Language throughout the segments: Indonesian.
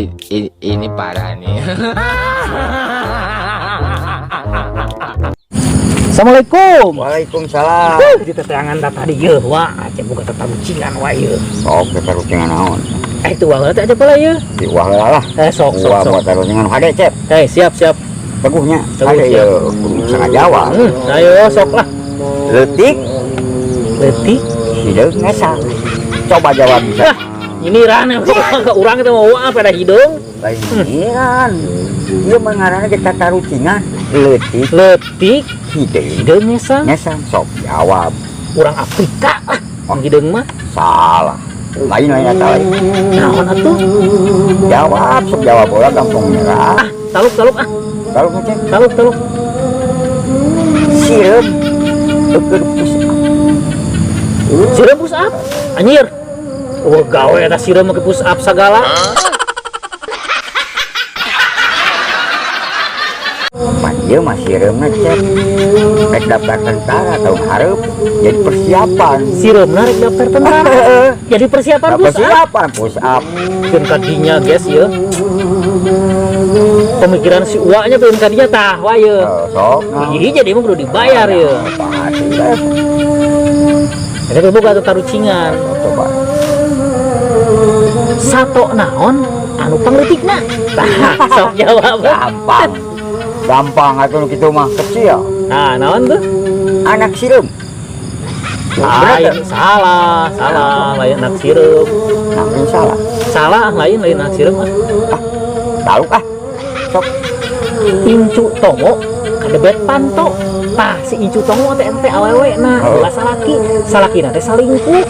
Ini parah nih. Assalamualaikum. Waalaikumsalam. Di teteangan tadi ye, wah, aja buka tetarucingan wah ye. Sok tetarucingan naon. Itu wah teh aja pula ye. Di wah lah. Sok. Buat tarucingan hade cep. Siap. Teguhnya. Teguh, Hade siap. ye sangat Jawa. Ayo sok lah. Letik Letik. hideung ngesa. Coba jawab bisa. Ini rana ke urang itu mau apa pada hidung? Lain. Dia mengarahnya ke tatarucingan. Letik Hideung hidung ngesa. ngesa. Sok jawab. Urang Afrika ah. Hidung mah Salah. Lain eta lain. naon atuh? Jawab, sok jawab bola gampang nyerah. Taluk ah. Kalau ngecek Taluk. sieup eukeun pusat. Sireum push up. Anjir. Oh, gawe eta sireum make push up sagala. Dia masih remna cek rek daftar tentara tahun hareup jadi persiapan Sireumna rek daftar tentara. Jadi persiapan push up. persiapan push up Pin kadinya guys ya. Pemikiran si uaknya pin kadinya tah wah ye. sok Jadi mah kudu dibayar ya. pasti guys Ada buka tetarucingan. coba Sato naon anu pangletikna. Tah, sok jawab. gampang atuh kitu mah kecil Nah, naon tuh? anak sireum Lain salah, lain anak sireum. nah ini salah Salah lain anak sireum mah. tahu sok Incu Tomo kadebet panto. Tah si Incu Tomo teh ente awewe nah ulah salakina teh salingkuh.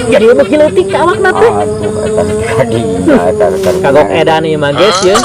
Jadi beuki leutik ka awakna teh. aduh eta kadinya eta Kagok edan ieu mah geus ye.